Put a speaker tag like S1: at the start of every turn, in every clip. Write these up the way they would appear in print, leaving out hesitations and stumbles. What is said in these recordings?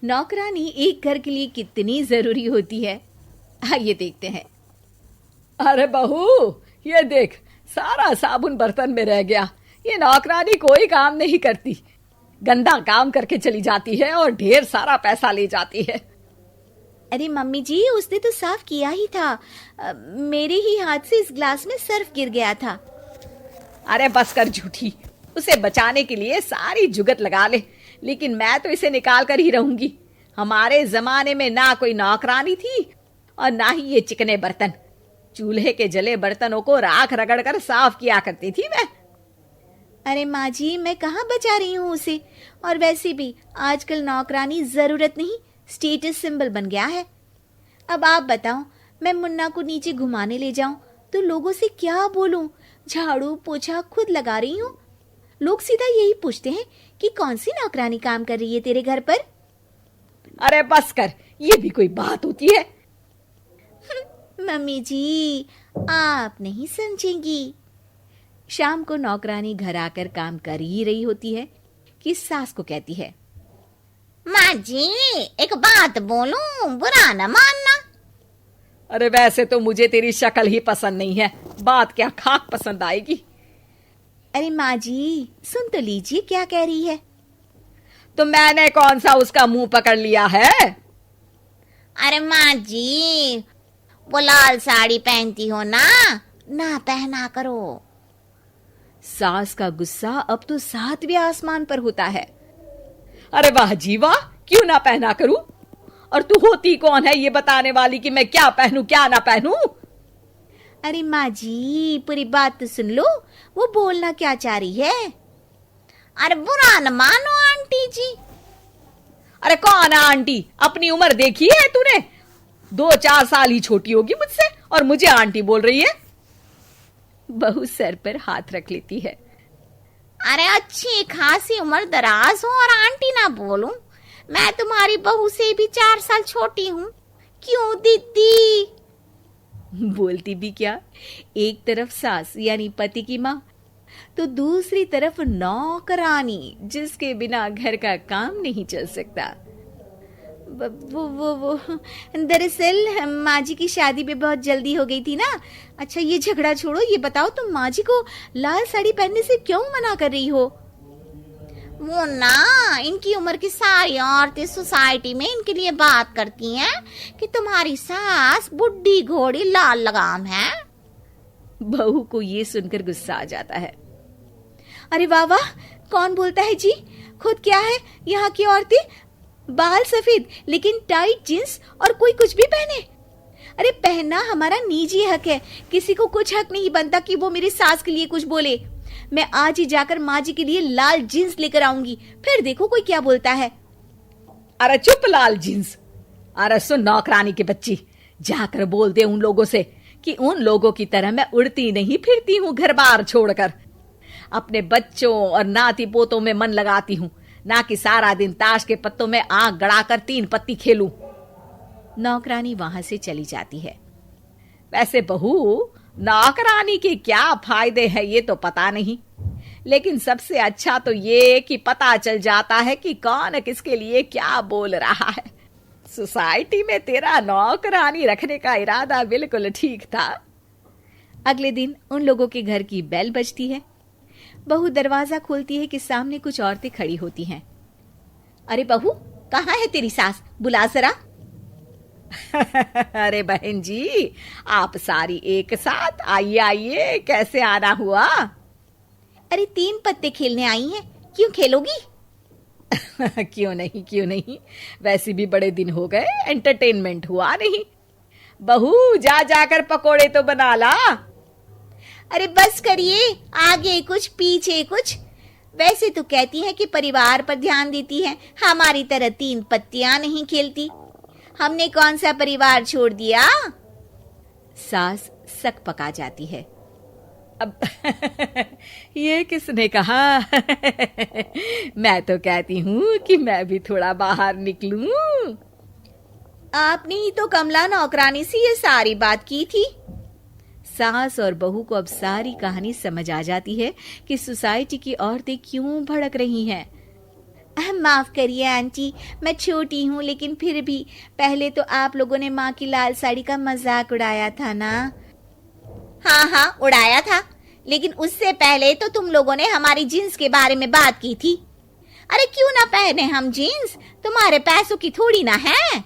S1: नौकरानी एक घर के लिए कितनी जरूरी होती है, आइए देखते हैं।
S2: अरे बहू, ये देख, सारा साबुन बर्तन में रह गया। ये नौकरानी कोई काम नहीं करती, गंदा काम करके चली जाती है और ढेर सारा पैसा ले जाती है।
S1: अरे मम्मी जी, उसने तो साफ किया ही था। मेरे ही हाथ से इस ग्लास में सर्फ गिर गया था।
S2: अरे बस कर झूठी, उसे बचाने के लिए सारी जुगत लगा ले, लेकिन मैं तो इसे निकाल कर ही रहूंगी। हमारे जमाने में ना कोई नौकरानी थी और ना ही ये चिकने बर्तन। चूल्हे के जले बर्तनों को राख रगड़ कर साफ किया करती थी मैं।
S1: अरे माँ जी, मैं कहाँ बचा रही हूँ उसे। और वैसे भी आजकल नौकरानी जरूरत नहीं, स्टेटस सिंबल बन गया है। अब आप बताओ, मैं मुन्ना को नीचे घुमाने ले जाऊं तो लोगों से क्या बोलूं? झाड़ू पोछा खुद लगा रही हूँ। लोग सीधा यही पूछते हैं कि कौन सी नौकरानी काम कर रही है तेरे घर पर।
S2: अरे बस कर, ये भी कोई बात होती है?
S1: मम्मी जी, आप नहीं समझेंगी। शाम को नौकरानी घर आकर काम कर ही रही होती है कि सास को कहती है,
S3: माँ जी, एक बात बोलूं, बुरा न मानना।
S2: अरे वैसे तो मुझे तेरी शक्ल ही पसंद नहीं है, बात क्या खाक पसंद आएगी।
S1: अरे माँ जी, सुन तो लीजिए क्या कह रही है।
S2: तो मैंने कौन सा उसका मुंह पकड़ लिया है?
S3: अरे माँ जी, वो लाल साड़ी पहनती हो ना, ना पहना करो।
S1: सास का गुस्सा अब तो 7वें आसमान पर होता है।
S2: अरे वाह जी वाह, क्यों ना पहना करूं? और तू होती कौन है ये बताने वाली कि मैं क्या पहनूं क्या ना पहनूं?
S1: अरे माँ जी, पूरी बात तो सुन लो, वो बोलना क्या चाह रही है।
S3: अरे बुरा न मानो आंटी जी।
S2: अरे कौन है आंटी? अपनी उम्र देखी है तूने? 2-4 साल ही छोटी होगी मुझसे और मुझे आंटी बोल रही है।
S1: बहू सर पर हाथ रख लेती है।
S3: अरे अच्छी खासी उम्र दराज हो और आंटी ना बोलूं? मैं तुम्हारी बहू से भी 4 साल छोटी हूँ। क्यों दीदी?
S1: बोलती भी क्या, एक तरफ सास यानी पति की माँ, तो दूसरी तरफ नौकरानी जिसके बिना घर का काम नहीं चल सकता। वो दरअसल माँ जी की शादी भी बहुत जल्दी हो गई थी ना। अच्छा ये झगड़ा छोड़ो, ये बताओ तुम माँ जी को लाल साड़ी पहनने से क्यों मना कर रही हो?
S3: वो ना, इनकी उम्र की सारी औरतें सोसाइटी में इनके लिए बात करती हैं कि तुम्हारी सास बुढ़ी घोड़ी लाल लगाम है।
S1: बहू को ये सुनकर गुस्सा आ जाता है। अरे वाह वाह, कौन बोलता है जी? खुद क्या है यहाँ की औरतें, बाल सफेद लेकिन टाइट जींस और कोई कुछ भी पहने। अरे पहनना हमारा निजी हक है, किसी को कुछ हक नहीं बनता कि वो मेरी सास के लिए कुछ बोले। मैं आज ही जाकर माँ जी के लिए लाल जींस लेकर आऊंगी, फिर देखो कोई क्या बोलता है।
S2: अरे चुप लाल जींस। अरे सुन नौकरानी की बच्ची, जाकर बोल दे उन लोगों से कि उन लोगों की तरह मैं उड़ती नहीं फिरती हूँ घर बार छोड़कर। अपने बच्चों और नाती पोतों में मन लगाती हूँ, ना कि सारा दिन ताश के पत्तों में आंख गड़ाकर 3 पत्ती खेलूं।
S1: नौकरानी वहां से चली जाती है।
S2: वैसे बहू, नौकरानी के क्या फायदे हैं ये तो पता नहीं, लेकिन सबसे अच्छा तो ये कि पता चल जाता है कि कौन किसके लिए क्या बोल रहा है। सोसाइटी में तेरा नौकरानी रखने का इरादा बिल्कुल ठीक था।
S1: अगले दिन उन लोगों के घर की बेल बजती है। बहू दरवाजा खोलती है कि सामने कुछ औरतें खड़ी होती हैं। अरे बहू, कहाँ है तेरी सास? बुला जरा।
S2: अरे बहन जी, आप सारी एक साथ आइए आइए, कैसे आना हुआ?
S1: अरे 3 पत्ते खेलने आई हैं, क्यों खेलोगी?
S2: क्यों नहीं क्यों नहीं, वैसे भी बड़े दिन हो गए, एंटरटेनमेंट हुआ नहीं। बहू जा जाकर पकोड़े तो बना ला।
S1: अरे बस करिए, आगे कुछ पीछे कुछ। वैसे तो कहती है कि परिवार पर ध्यान देती है, हमारी तरह 3 पत्तियां नहीं खेलती। हमने कौन सा परिवार छोड़ दिया? सास सक पका जाती है।
S2: अब ये किसने कहा? मैं तो कहती हूँ कि मैं भी थोड़ा बाहर निकलूं।
S1: आपने ही तो कमला नौकरानी से ये सारी बात की थी। सास और बहू को अब सारी कहानी समझ आ जाती है कि सोसाइटी की औरतें क्यों भड़क रही हैं। माफ करिए आंटी, मैं छोटी हूँ, लेकिन फिर भी पहले तो आप लोगों ने माँ की लाल साड़ी का मजाक उड़ाया था ना।
S3: हाँ हाँ उड़ाया था, लेकिन उससे पहले तो तुम लोगों ने हमारी जीन्स के बारे में बात की थी। अरे क्यों ना पहने हम जीन्स, तुम्हारे पैसों की थोड़ी ना है।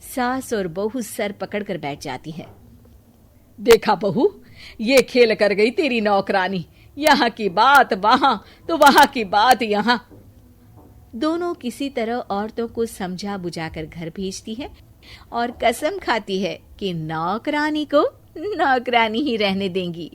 S2: सास और बहू सर पकड़कर बैठ जाती है। देखा बहू, ये खेल कर गई तेरी नौकरानी, यहाँ की बात वहां तो वहां की बात यहाँ। दोनों किसी तरह औरतों को समझा बुझाकर घर भेजती है और कसम खाती है कि नौकरानी को नौकरानी ही रहने देंगी।